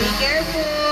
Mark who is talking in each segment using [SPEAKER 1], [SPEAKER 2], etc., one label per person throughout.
[SPEAKER 1] Be careful!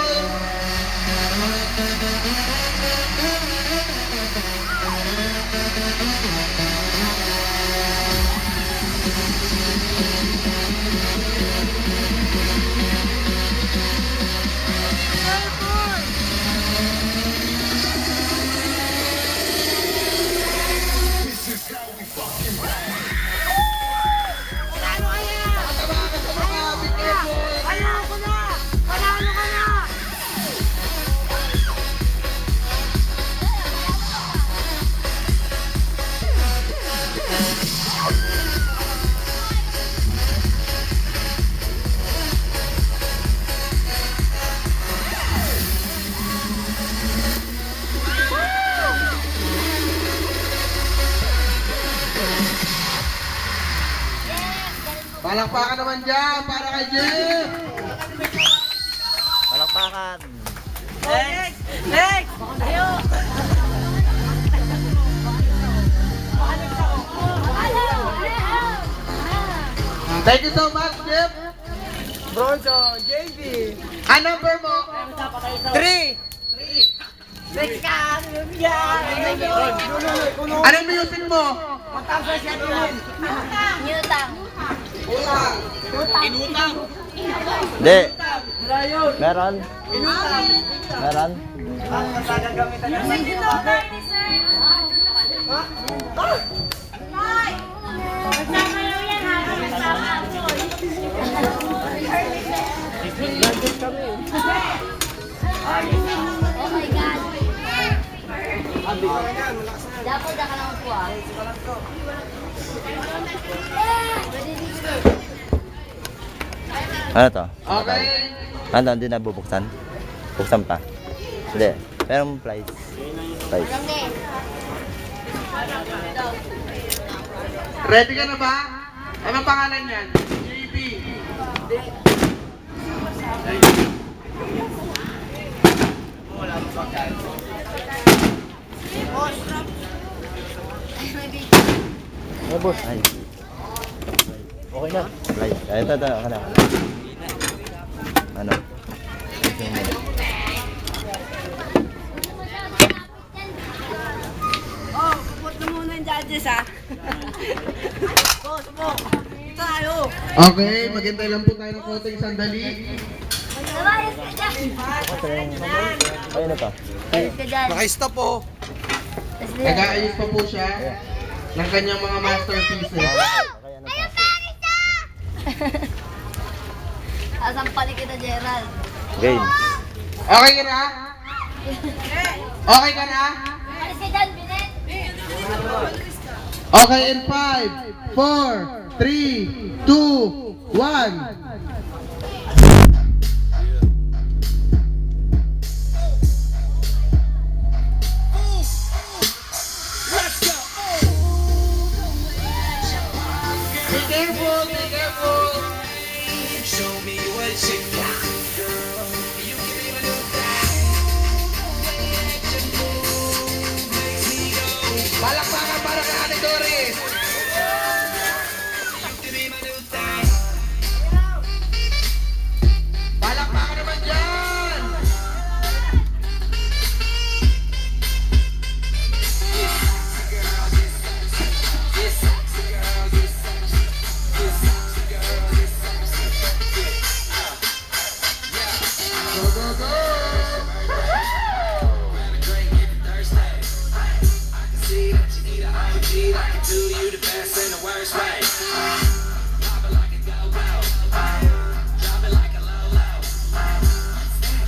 [SPEAKER 1] Palakpakan naman dyan para kay Jeff!
[SPEAKER 2] Palakpakan.
[SPEAKER 3] Next! Next! Ayo!
[SPEAKER 1] Thank you so much, Jeff!
[SPEAKER 3] Bronson, JB!
[SPEAKER 1] Ang number mo?
[SPEAKER 3] 3! Next ka!
[SPEAKER 1] Anong music mo?
[SPEAKER 4] Newtang.
[SPEAKER 1] Utang!
[SPEAKER 2] Hindi. Meron. Meron.
[SPEAKER 4] Oh my God. Dapat ka lang po ah.
[SPEAKER 2] Ano to?
[SPEAKER 1] Okay.
[SPEAKER 2] Ano, hindi na bubuksan? Buksan pa? Hindi. Pero price. Price.
[SPEAKER 1] Ready ka na ba? Anong pangalan yan? JB.
[SPEAKER 2] Ay, boss. Ay. Okay na. Price. Ay, ito. Ano? Ano?
[SPEAKER 3] Oh, pupot na muna yung judges ha. Subok. Ito tayo.
[SPEAKER 1] Okay, maghintay lang po tayo ng konting sandali.
[SPEAKER 4] Lumayas ka dyan.
[SPEAKER 2] Ay, ano to?
[SPEAKER 4] Lumayas ka dyan.
[SPEAKER 1] Naka-stop po.
[SPEAKER 4] Tas na yan.
[SPEAKER 1] Nag-aayos pa po siya ng kanyang mga masterpieces.
[SPEAKER 2] Okay, ano to?
[SPEAKER 4] Asampali kita, Gerald.
[SPEAKER 2] Game.
[SPEAKER 1] Okay ka na? Okay ka na?
[SPEAKER 4] Alis ka dyan, Binet.
[SPEAKER 1] Okay, in 5, 4, 3, 2, 1. Be careful, be careful.
[SPEAKER 5] Show me what you got, girl. You give me my new makes me go.
[SPEAKER 1] Palakpakan para kay Ate Doris.
[SPEAKER 5] You give me my new thing.
[SPEAKER 1] Palakpakan naman dyan. Go, go, go.
[SPEAKER 5] See that you need an OG that can do you the best in the worst way. Drop it like a go-go. Drop it like a low-low.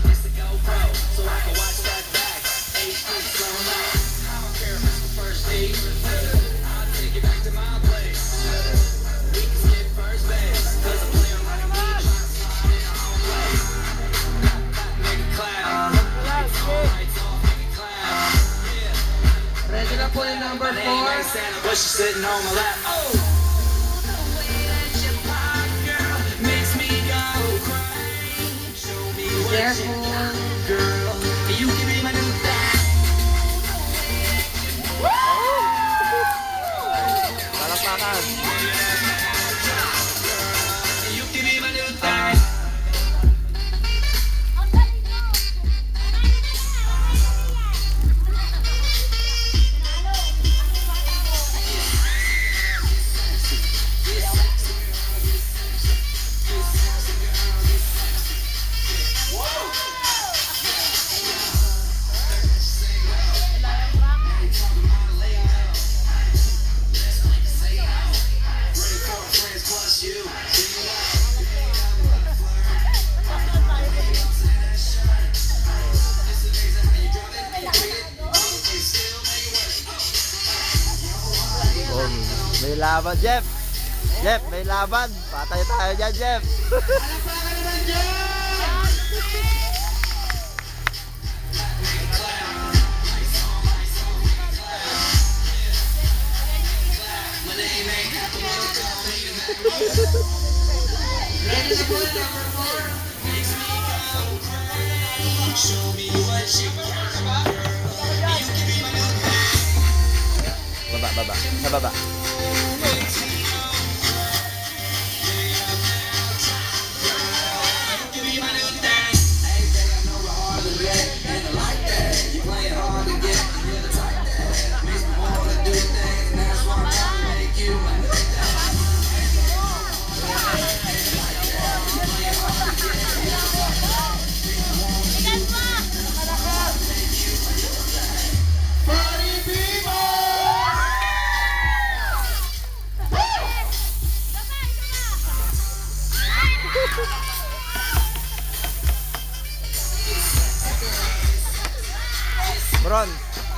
[SPEAKER 5] It's a GoPro, so I can watch that back. HD slow-mo. I don't care if it's the first date. I'll take you back to my place. We can skip first base, 'cause I'm playing like a geek. Trying to slide in our own way. Nigga clown. Lights off, nigga clown. Yeah.
[SPEAKER 1] Ready na po yung number 4.
[SPEAKER 5] Santa, but she's sitting on my lap. Oh, the way that you pop, girl, makes me go crazy. Show me what you
[SPEAKER 1] Careful.
[SPEAKER 5] got, girl. You give me my new thing.
[SPEAKER 2] Palakpakan.
[SPEAKER 5] You give me my new thing.
[SPEAKER 2] laban, Jeff. Jeff, may laban. Patay tayo dyan, Jeff. Baba. Sa baba. Bron,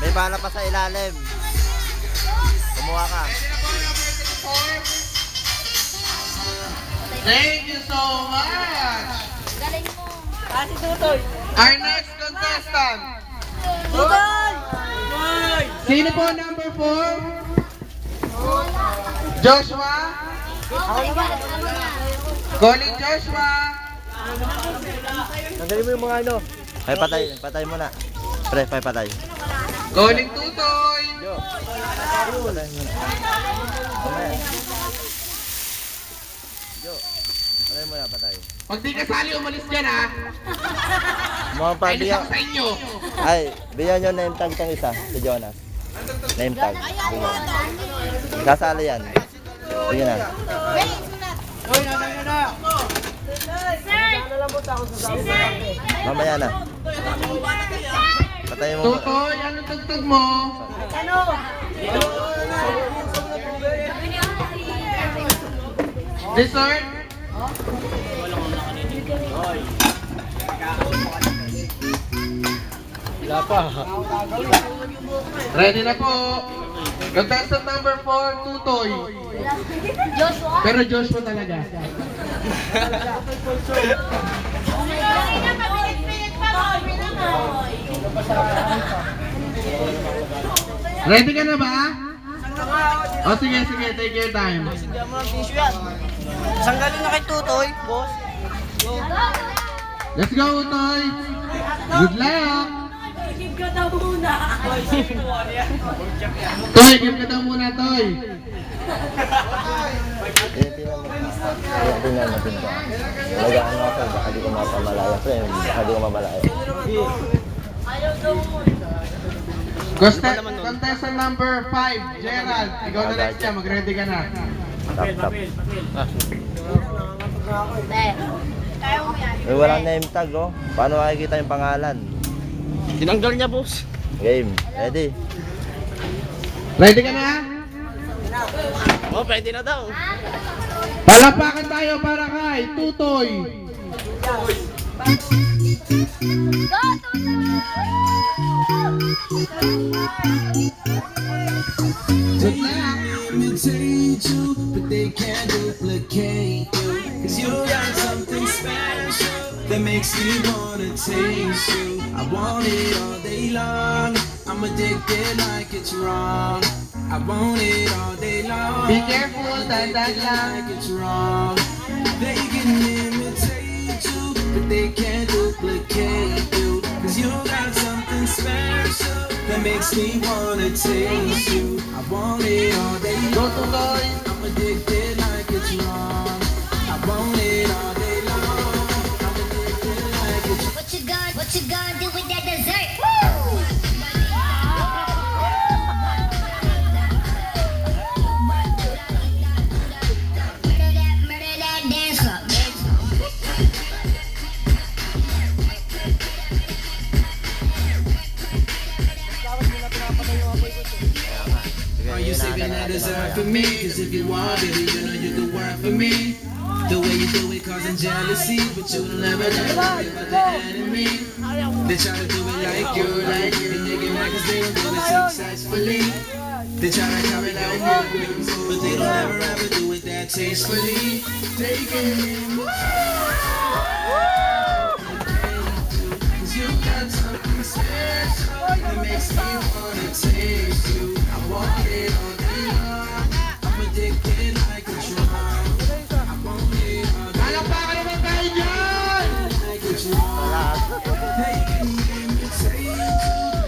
[SPEAKER 2] may bala pa sa ilalim. Kumuha ka.
[SPEAKER 1] Thank you so much.
[SPEAKER 4] Galing mo.
[SPEAKER 3] Kasi tutoy.
[SPEAKER 1] Our next contestant.
[SPEAKER 3] Tutoy!
[SPEAKER 1] Sino po number 4? Joshua.
[SPEAKER 4] Ako naman. Ano na?
[SPEAKER 1] Calling Joshua.
[SPEAKER 2] Tanggalin mo yung mga ano. Ay, patay muna. Pre, patay.
[SPEAKER 1] Calling Tutoy.
[SPEAKER 2] Yo. Patay muna. Patay. Yo. Patay muna, patay.
[SPEAKER 1] Pag di kasali, umalis dyan ha.
[SPEAKER 2] Mga
[SPEAKER 1] Ay,
[SPEAKER 2] pabiya.
[SPEAKER 1] sa inyo.
[SPEAKER 2] Ay, bigyan nyo name tag tong isa, si Jonas. Name tag. Kasali yan. Sige na. Mamaya na. Patay mo.
[SPEAKER 1] Tutoy, anong tugtog mo? Dessert?
[SPEAKER 2] Wala pa.
[SPEAKER 1] Ready na po. Contestant number 4, Tutoy.
[SPEAKER 4] Joshua?
[SPEAKER 1] Pero Joshua talaga. Ready ka na ba? O sige, take your time.
[SPEAKER 3] Saan galing na kay Tutoy, boss?
[SPEAKER 1] Let's go, Utoy. Good luck. Toy, give ka daw muna, Toy.
[SPEAKER 2] Tingnan mo. Talagaan mo ako, baka di ko mapamalaya. Friend, baka di ko mamalaya.
[SPEAKER 1] Contestant number 5, Gerald. Ikaw na next yan, mag-ready ka na.
[SPEAKER 2] Tap.
[SPEAKER 4] Kaya mo yan.
[SPEAKER 2] Eh, walang name tag, oh. Paano makikita yung pangalan?
[SPEAKER 3] Tinanggal niya, boss.
[SPEAKER 2] Game. Ready?
[SPEAKER 1] Ready ka na?
[SPEAKER 3] Oh, pwede na daw.
[SPEAKER 1] Palapakan tayo para kay Tutoy. Good luck.
[SPEAKER 5] Imitate you, but they can't duplicate you. 'Cause you got something special that makes me wanna taste you. I want it all day long. I'm addicted like it's wrong. I want it all day long.
[SPEAKER 1] Be careful, dandan lang.
[SPEAKER 5] Like it's wrong. They can imitate you, but they can't duplicate you. 'Cause you got something special that makes me wanna taste you. I want it all day
[SPEAKER 1] Go,
[SPEAKER 5] long.
[SPEAKER 1] Tutoy.
[SPEAKER 5] I'm addicted like it's wrong. I want it all day long. I'm addicted like it's
[SPEAKER 4] What you gonna do with that dessert? Murder that dance club.
[SPEAKER 5] Are you saving that dessert for me? 'Cause if you want, baby, you know you can work for me. The way you do it causing jealousy, but you'll never know about the enemy. They try to do it like you, and they get mad 'cause they don't do it successfully. They try to come it out with you, but they don't ever ever do it that tastefully. Take it. Cause you got something special that makes me wanna taste you. I want it all day long. I'm addicted like a drug. I want it all day
[SPEAKER 1] Palakpakan naman tayo dyan!
[SPEAKER 5] like a drug. They can imitate you,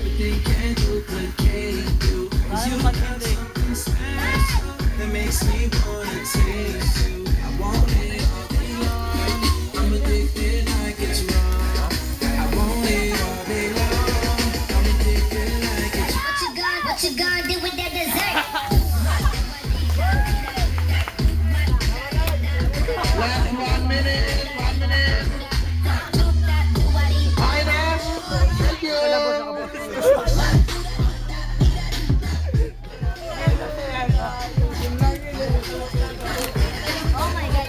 [SPEAKER 5] but they can't duplicate you. Cause you got something special that makes me wanna taste you. I want it all day long. I'm addicted like a drug. I want it all day long. I'm addicted like a drug.
[SPEAKER 4] What you gonna do with that dessert?
[SPEAKER 1] Last 1 minute, 1 minute. Okay na? Thank you!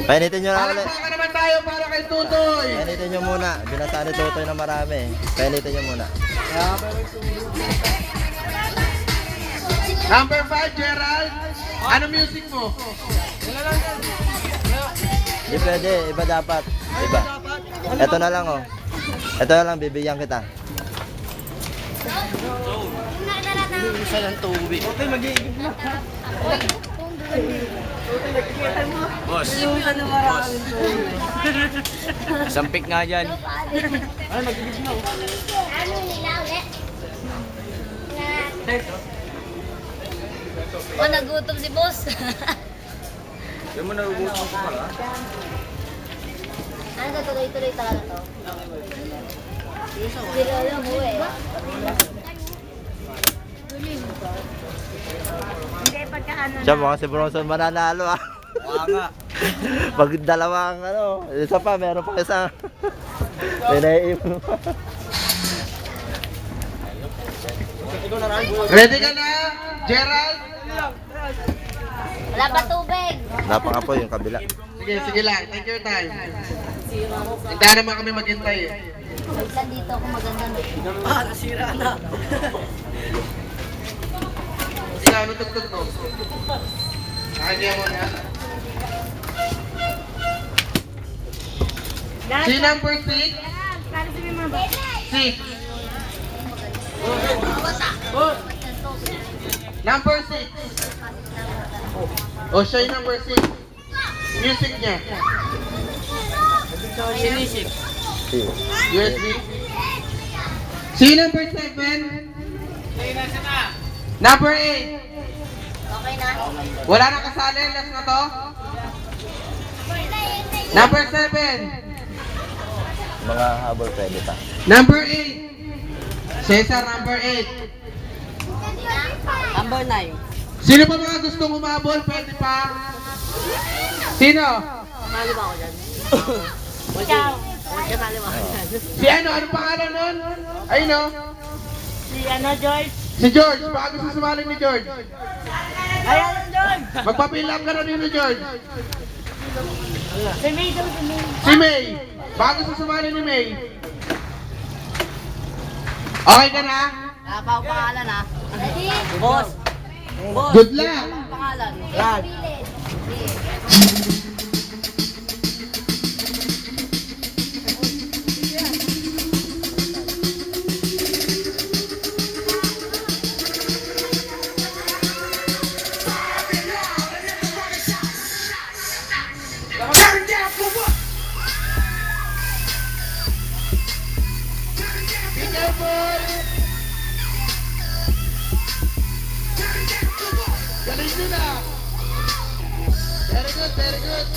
[SPEAKER 2] Painitin nyo na ulit.
[SPEAKER 1] Palakpakan naman tayo para kay Tutoy!
[SPEAKER 2] Painitin nyo muna. Binasa ni Tutoy na marami. Painitin nyo muna.
[SPEAKER 1] Number 5, Gerald. Ano music mo?
[SPEAKER 2] Hindi pwede. Iba dapat. Iba. Ito na lang oh. Ito na lang. Bibigyan kita.
[SPEAKER 3] Isa ng tubig. Boss. Boss. Sampik nga dyan.
[SPEAKER 4] Ano nila ulit? Oh, nagutom si boss.
[SPEAKER 3] Yung mo nagugutom ko pala.
[SPEAKER 4] Ano to, tuloy-tuloy talaga to? Si Lolo mo eh. Hindi, pagkaano
[SPEAKER 2] Siya mga si Bronson mananalo ah.
[SPEAKER 3] Wala nga.
[SPEAKER 2] Pag dalawang ano. Isa pa. Meron pa isa. May naiiwan.
[SPEAKER 1] Ready ka na, Gerald?
[SPEAKER 4] Wala pa tubig.
[SPEAKER 2] Napakapoy yung kabila.
[SPEAKER 1] Sige, sige lang. Take your time. Hintahan naman kami maghintay eh.
[SPEAKER 4] Minsan dito ako maganda.
[SPEAKER 3] Nasira na.
[SPEAKER 1] Ikaw, ano tugtog mo? Kanya mo na. Si number 6? 6. Number 6. O, siya yung number 6. Music niya.
[SPEAKER 3] Sinisip.
[SPEAKER 1] USB. Si number 7. Number 8.
[SPEAKER 4] Okay na?
[SPEAKER 1] Wala nang kasali. Last na to. Number 7.
[SPEAKER 2] Mga habol pwede pa.
[SPEAKER 1] Number 8. Cesar, number 8.
[SPEAKER 3] Number 9.
[SPEAKER 1] Sino pa mga gustong umabol? Pwede pa? Sino?
[SPEAKER 3] Kasali ba ako dyan?
[SPEAKER 4] Ikaw.
[SPEAKER 3] Kasali ba ako dyan?
[SPEAKER 1] Si ano? Anong pangalan nun? Ayun o.
[SPEAKER 3] Si George.
[SPEAKER 1] Si George. Baka gusto sumali ni George.
[SPEAKER 3] Ayan, George!
[SPEAKER 1] Magpapilang ka na din ni George.
[SPEAKER 3] Si May daw, si May.
[SPEAKER 1] Si May. Baka gusto sumali ni May. Okay ka na?
[SPEAKER 3] Wala pa akong pangalan ha.
[SPEAKER 4] Ready?
[SPEAKER 3] Boss. Boss.
[SPEAKER 1] Good luck.
[SPEAKER 3] Pangalan.
[SPEAKER 1] Yan. Galing nyo na. Very good, very good.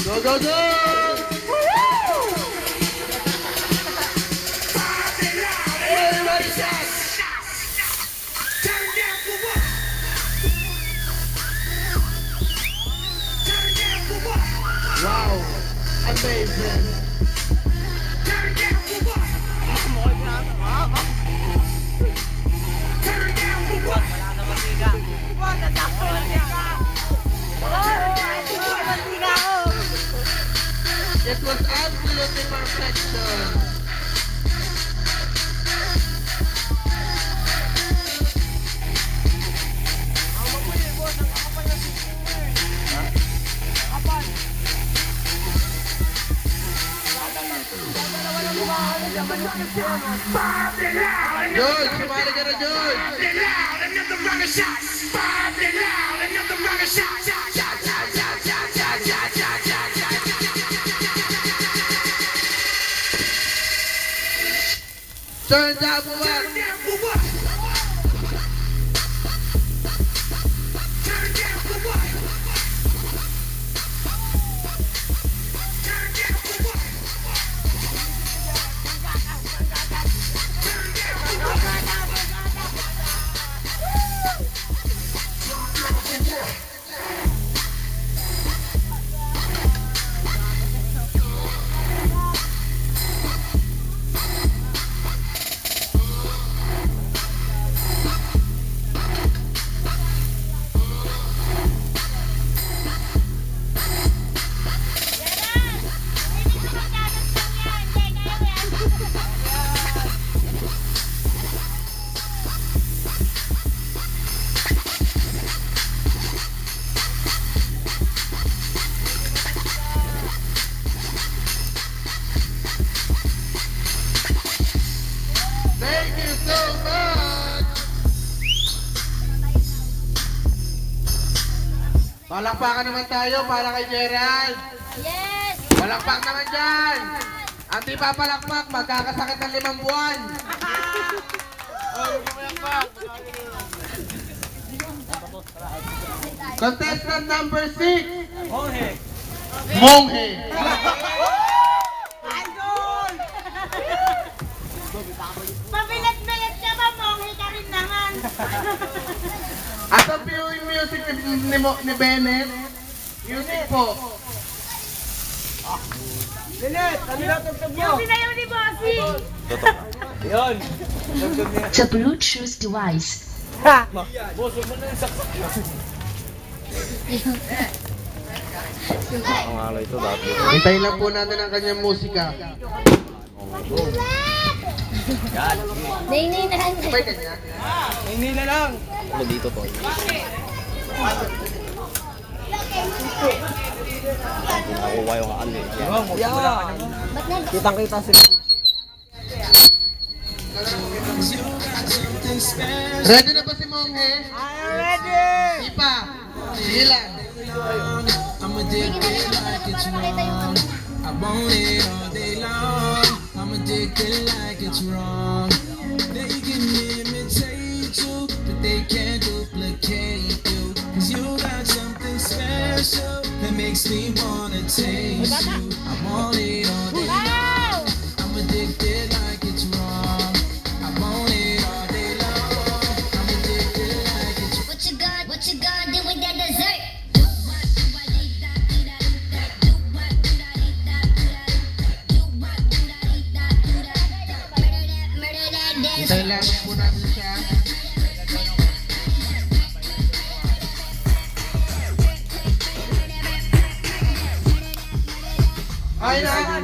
[SPEAKER 1] Go, go, go! Everybody my favorite. It was absolutely perfection. George, sumali ka na, George! Turn down for what? Thank you so much! Palakpakan naman tayo para kay Gerald.
[SPEAKER 4] Yes!
[SPEAKER 1] Palakpak naman dyan! Ang di papalakpak, magkakasakit ng 5 buwan. Contestant number 6. Monghe.
[SPEAKER 3] Mabilat-bilat ka ba, Monghe ka rin naman?
[SPEAKER 1] At ang viewing music ni Bennett, music po.
[SPEAKER 3] Yung sinayaw ni Bossy.
[SPEAKER 6] The Bluetooth device.
[SPEAKER 2] Ang alay ito dati.
[SPEAKER 1] Hintayin lang po natin ang kanyang musika.
[SPEAKER 4] Nay na lang.
[SPEAKER 1] Sabay kanya.
[SPEAKER 2] Ano dito to? Nakuha yung alay.
[SPEAKER 4] Ba't nag...
[SPEAKER 2] Kitang-kita si
[SPEAKER 1] Ready na ba si Monghe? I'm ready! Ipa, sige lang.
[SPEAKER 4] Sige na lang para makita yung ano.
[SPEAKER 5] I want it all day long. I'm addicted like it's wrong. They can imitate you, but they can't duplicate you. Cause you got something special that makes me wanna taste you. I want it all day long. I'm addicted like it's wrong. I want it all day long. I'm addicted like it's wrong.
[SPEAKER 4] What you gonna do with that dessert?
[SPEAKER 1] Hintayin lang po natin siya. Ay na!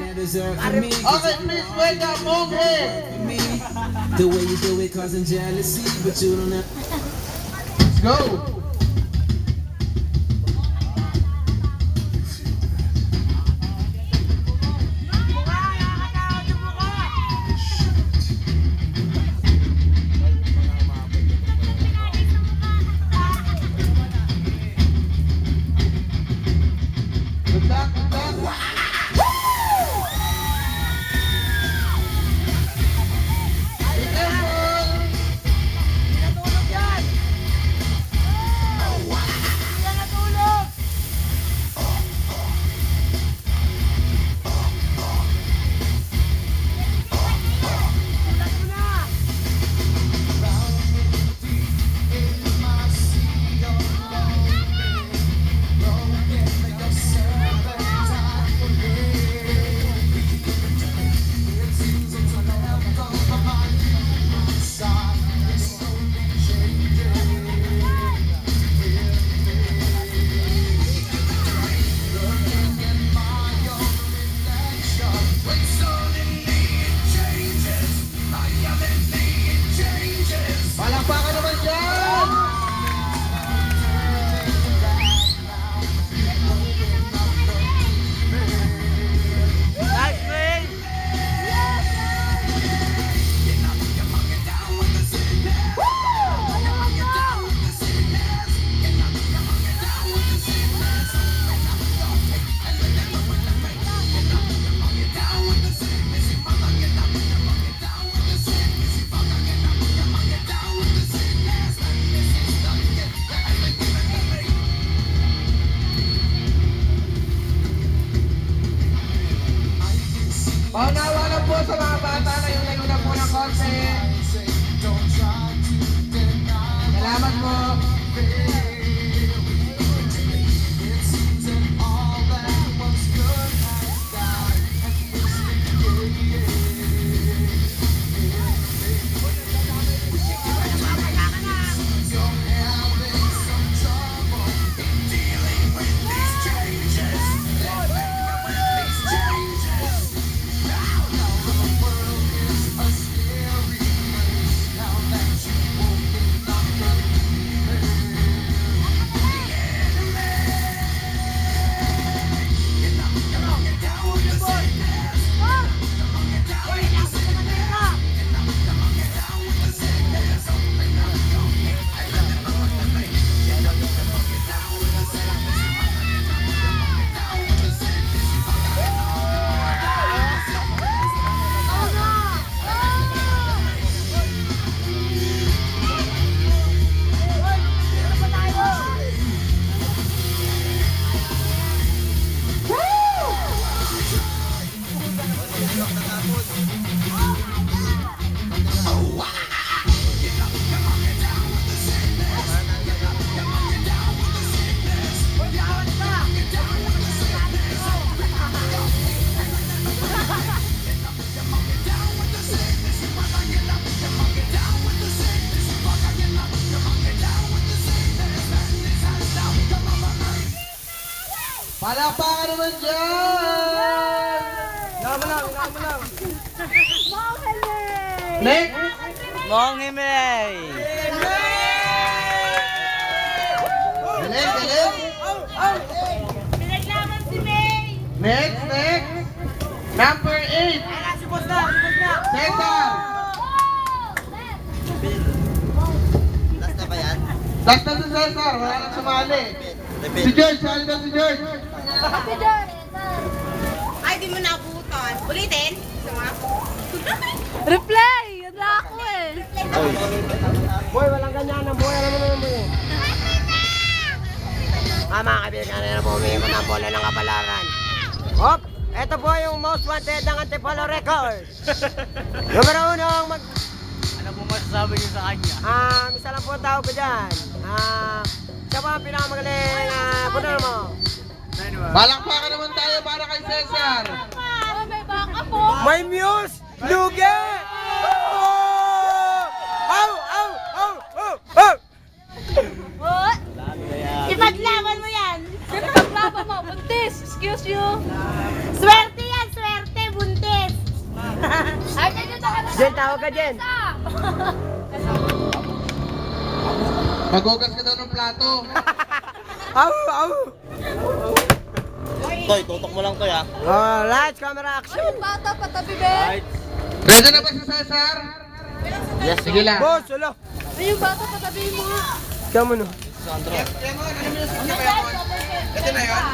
[SPEAKER 1] Okay, please welcome Monghe!
[SPEAKER 5] The way you do it causing jealousy, but you don't have.
[SPEAKER 1] Let's go! Good luck, good luck! Be careful! Paunawa lang po sa mga bata na yung layo na po ng konti. Salamat po. Palakpakan naman dyan! Next!
[SPEAKER 2] Mong Himay!
[SPEAKER 1] Galing!
[SPEAKER 3] Pinaglaban si May.
[SPEAKER 1] Next! Number 8! Cesar!
[SPEAKER 2] Last na ba yan?
[SPEAKER 1] Last na si Cesar, wala nang sumali. Si George, sali na si George.
[SPEAKER 3] Ay, di mo nabutan. Ulitin. Sama.
[SPEAKER 7] Replay! Yan na ako eh.
[SPEAKER 2] Boy, walang ganyan na boy. Alam mo naman boy. Mga kaibigan na po umiikot ng bola ng kapalaran. Hop! Ito po yung most wanted ng Antipolo Records. Numero 1 mag... Ano po masasabi niyo sa kanya? Isa lang po ang tawag ko dyan. Siya po ang pinakamagaling punol mo.
[SPEAKER 1] Palakpakan naman tayo para kay Cesar.
[SPEAKER 7] Oh, may baka po.
[SPEAKER 2] May muse! Lugi! Oh!
[SPEAKER 7] What?
[SPEAKER 3] Ipaglaban mo yan.
[SPEAKER 7] Sino paglaban mo? Buntis! Excuse you.
[SPEAKER 3] Swerte yan, swerte. Buntis.
[SPEAKER 7] Ay, dito ka na.
[SPEAKER 2] Jen, tawag ka Jen.
[SPEAKER 1] Magugas ka daw ng plato.
[SPEAKER 2] Au!
[SPEAKER 8] Toy, tutok mo lang to ya.
[SPEAKER 2] Oh, lights, camera, action!
[SPEAKER 7] Ay, bata patabi, be.
[SPEAKER 1] Ready na ba si Cesar? Yes, sige lang.
[SPEAKER 2] Boss, wala!
[SPEAKER 7] Ay, yung bata patabi mo nga.
[SPEAKER 2] Ikaw mo no.
[SPEAKER 1] Ito na yun.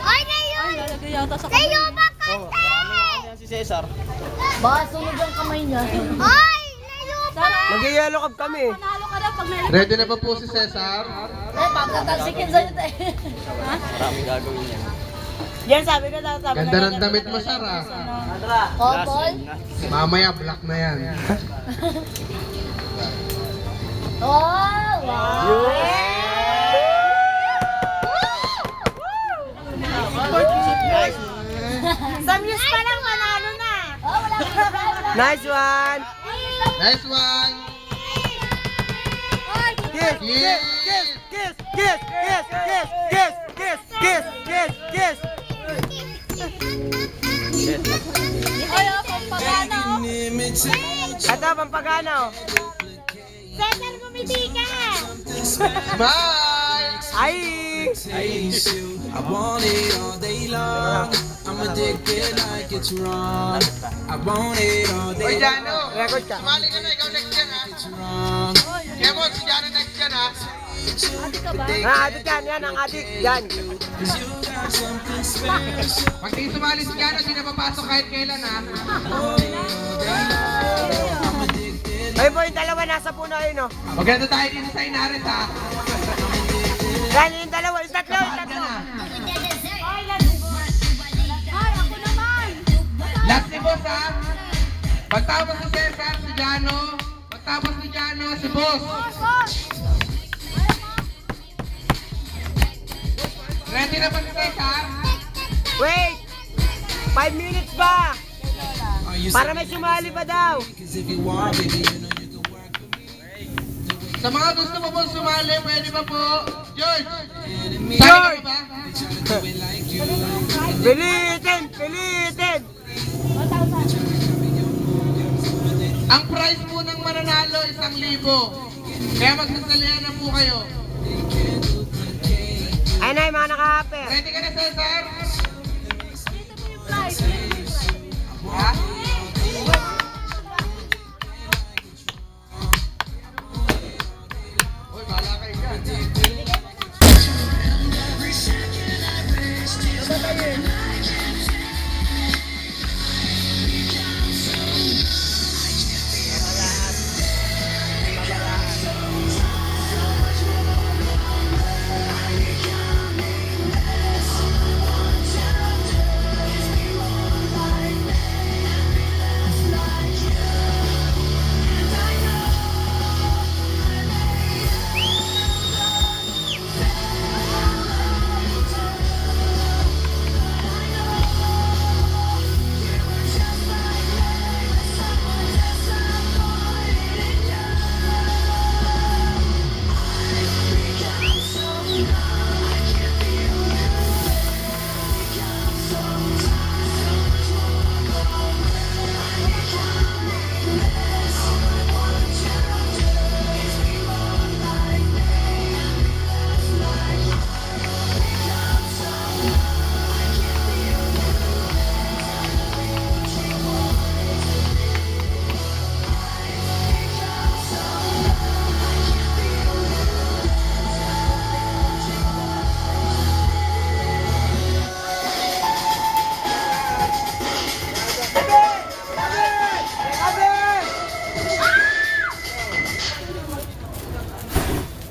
[SPEAKER 3] Ay, Nayo!
[SPEAKER 7] Ay, lalagay yata sa
[SPEAKER 3] Nayo,
[SPEAKER 7] kamay.
[SPEAKER 3] bakante!
[SPEAKER 8] Yan si Cesar.
[SPEAKER 7] Baka sunog ang kamay niya.
[SPEAKER 3] Ay, Nayo!
[SPEAKER 7] Tara,
[SPEAKER 2] Mag-yellow cup kami.
[SPEAKER 7] panalo ka na pag may
[SPEAKER 1] Ready na ba po si Cesar?
[SPEAKER 7] pagkatalsikin sa'yo tayo. Ha?
[SPEAKER 8] Maraming gagawin yan.
[SPEAKER 3] Yan, sabi ko daw, sabi
[SPEAKER 1] Ganda ng damit mo, Sarah.
[SPEAKER 7] Kopol?
[SPEAKER 1] Mamaya, black na yan.
[SPEAKER 7] Oh, wow.
[SPEAKER 3] Sa Muse pa lang, manalo na.
[SPEAKER 7] Oh, wala ka na.
[SPEAKER 2] Nice one!
[SPEAKER 1] Nice one.
[SPEAKER 7] Ay,
[SPEAKER 2] Kiss!
[SPEAKER 1] Yes.
[SPEAKER 2] Kiss! Kiss! Kiss! Kiss! Kiss! Kiss! Kiss! Kiss! Kiss!
[SPEAKER 7] ay, oh, pampagana, oh.
[SPEAKER 2] Ito, pampagana oh.
[SPEAKER 3] Cesar, bumiti ka.
[SPEAKER 1] Smile.
[SPEAKER 2] Ay!
[SPEAKER 4] I want it all day long. I'm addicted like it's wrong. I want it all
[SPEAKER 1] Oy,
[SPEAKER 4] day
[SPEAKER 1] Jano.
[SPEAKER 2] Record ka.
[SPEAKER 1] Sumali ka na, ikaw next yan ha.
[SPEAKER 4] long.
[SPEAKER 1] Kaya mo, si Jano next yan ha.
[SPEAKER 7] Adik ka ba?
[SPEAKER 2] Adik yan, yan ang adik. Yan.
[SPEAKER 1] Pag di sumali si Jano, di na papasok kahit kailan ha.
[SPEAKER 2] Ay boy, yung dalawa nasa puno yun oh.
[SPEAKER 1] Maganda tayo dito sa Inares ha.
[SPEAKER 2] Yan yung dalawa, yung tatlo, yung tatlo.
[SPEAKER 1] Yan ha.
[SPEAKER 3] Ay, let's
[SPEAKER 1] Pagtapos ni Cesar, si Jano. Pagtapos ni Jano, si Boss. Ready na ba si Cesar?
[SPEAKER 2] Wait! 5 minutes ba? Para may sumali pa daw.
[SPEAKER 4] Cause if you are, baby, you know you can work with me.
[SPEAKER 1] Sa mga gusto mo pong sumali, pwede ba po? George!
[SPEAKER 2] George!
[SPEAKER 1] Sali ka ba?
[SPEAKER 4] They try to do it like you.
[SPEAKER 2] Pilitin! Pilitin!
[SPEAKER 1] Ang prize po ng mananalo, 1,000. Kaya magsasalihan na po kayo.
[SPEAKER 2] Ay na, yung mga naka-upper.
[SPEAKER 1] Ready ka na, Cesar? Ha? Uy, bahala kayo dyan.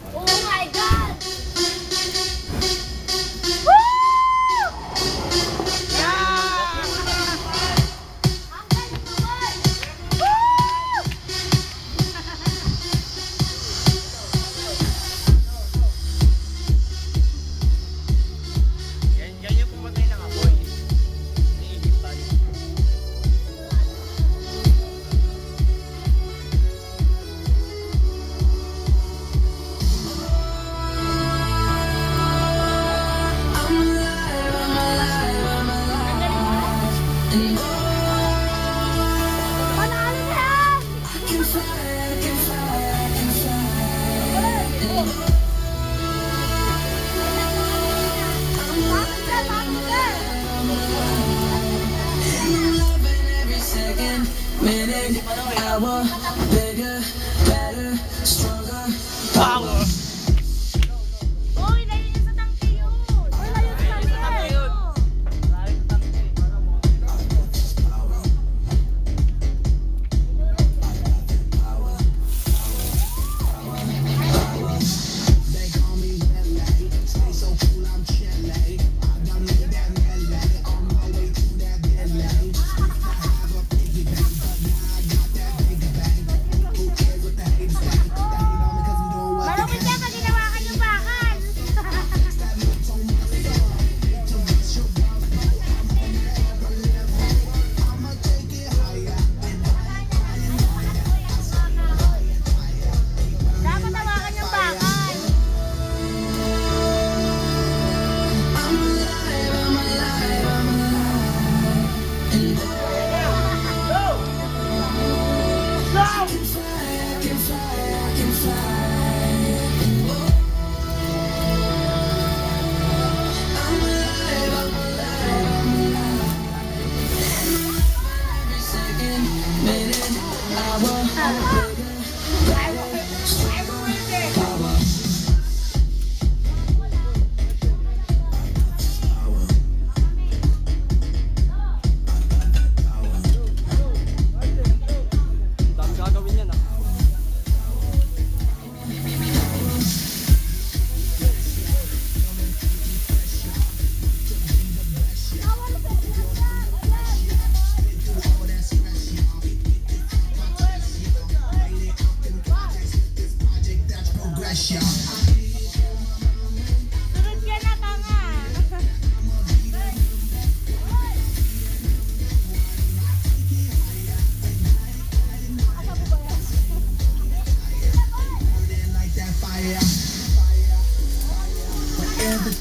[SPEAKER 7] Oh my God!
[SPEAKER 8] Yan yung pumatay ng apoy. Iniihip tayo.
[SPEAKER 7] Panalo na yan!
[SPEAKER 4] Every second, minute, hour, bigger, better, stronger.
[SPEAKER 8] Power!
[SPEAKER 7] Uy, layo niya sa tangke yun! Uy, layo sa tangke yun!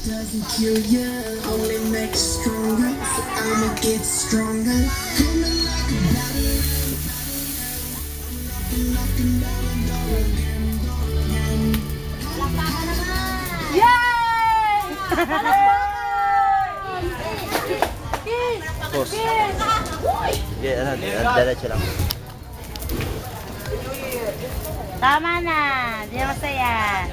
[SPEAKER 4] doesn't kill ya, only makes you stronger. So I'ma get stronger. Coming like a battery. Knocking down the door again,
[SPEAKER 7] Yay! Kiss!
[SPEAKER 8] Boss.
[SPEAKER 7] Kiss!
[SPEAKER 8] Sige, diretso lang.
[SPEAKER 3] Tama na. Di na masaya.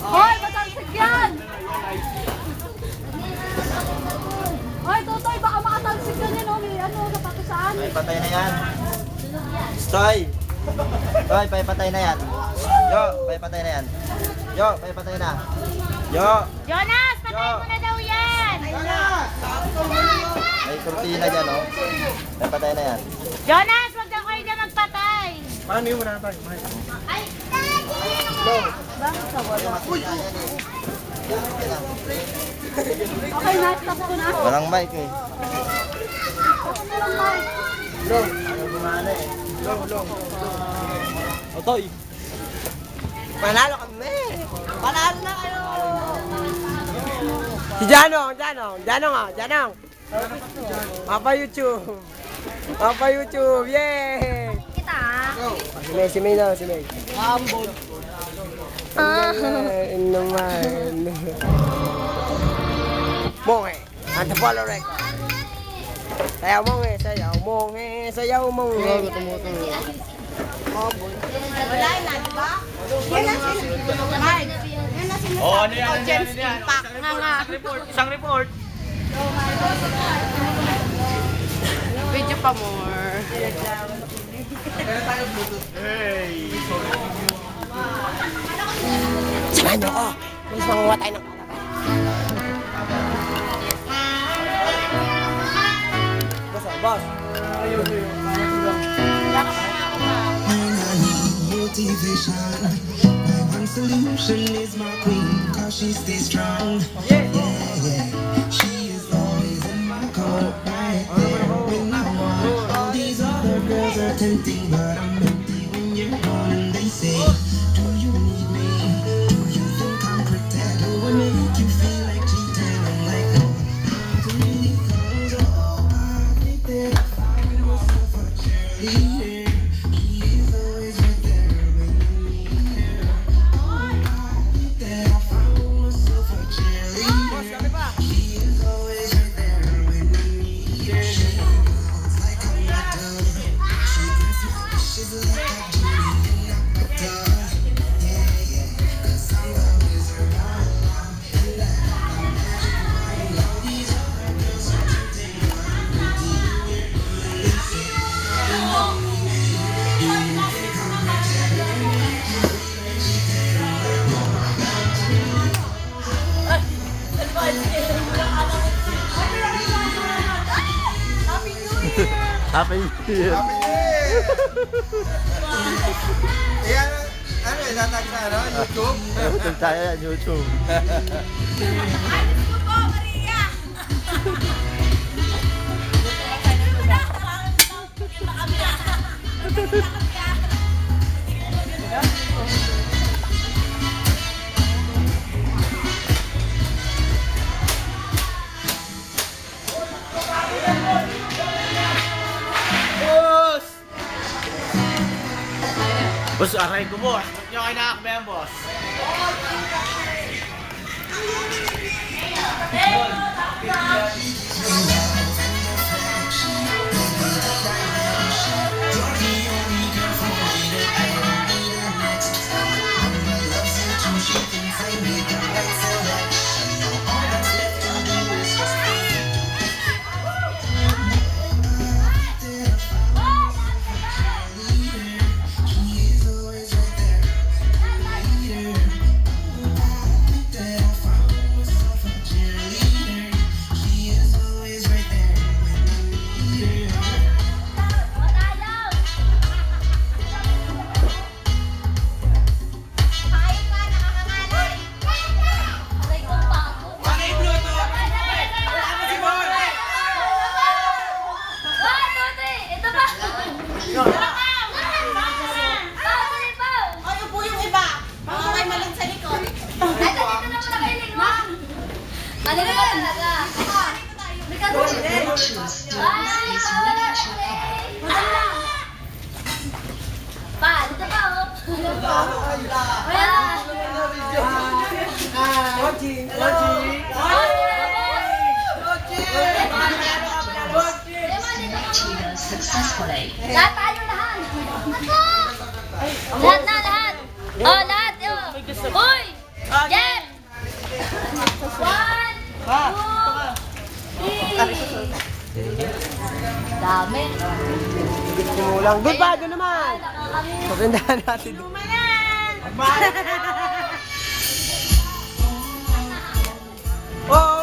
[SPEAKER 7] Hoy, matalsik yan! Hoy, Totoy, baka makatalsik ka din, oh. May ano, napatusaan.
[SPEAKER 8] Ay, patay na yan. Stoy! Stoy, patay na yan. Yo, patay na yan. Yo, patay na. Yo!
[SPEAKER 3] Jonas, patay mo na daw yan.
[SPEAKER 8] May kurtina dyan, oh. Patay na yan.
[SPEAKER 3] Jonas, wag na kayo dyan magpatay.
[SPEAKER 8] Paano yung wala tayo?
[SPEAKER 3] Ay, bakit ka wala?
[SPEAKER 7] Okay, na-stop ko na.
[SPEAKER 8] Walang mic eh.
[SPEAKER 7] Walang mic.
[SPEAKER 8] Otoy!
[SPEAKER 2] Panalo kami! Panalo na kayo! Si Janong! Janong! Papa YouTube! Papa YouTube! Yay!
[SPEAKER 3] Kita.
[SPEAKER 2] Si May na, si May. Ambon! Yun naman. Monge! Antipolo Records! Sayaw monge! Sayaw monge!
[SPEAKER 3] Wala na, di ba? Yan na si Mark. Yan na si James Impact nga.
[SPEAKER 8] Isang report!
[SPEAKER 3] Video pa more.
[SPEAKER 2] Samahan niyo ako! Mas manguha tayo ng Boss!
[SPEAKER 4] When I need motivation, my one solution is my queen, cause she stays strong. Yeah. She is always in my corner, right there when I want. All these other girls are tempting, but I'm empty when you're gone. And they say, do you need me? Do you think I'm pretend? Do I make you feel like cheating? I'm like, no, to me, oh, I think that I found myself a cheerleader.
[SPEAKER 8] Happy New Year!
[SPEAKER 2] Yan, ano yung natag sa YouTube?
[SPEAKER 8] YouTube tayo yan, YouTube. Boss, aray ko boss. Ba't nyo kayo nakakbayan, boss?
[SPEAKER 4] Right there.
[SPEAKER 6] choose device is ready to pair.
[SPEAKER 7] Pa, dito pa oh. Ayan.
[SPEAKER 6] Connected successfully.
[SPEAKER 7] Lahat tayo lahat. Lahat na, lahat. Oh, lahat. Oh. Uy! Jeff! 1, 2, 3. Dami.
[SPEAKER 2] Kumulang. Doon pa, doon naman.
[SPEAKER 7] Nakakamiss.
[SPEAKER 2] Pagandahan natin.
[SPEAKER 7] Lumayan!
[SPEAKER 2] Oh!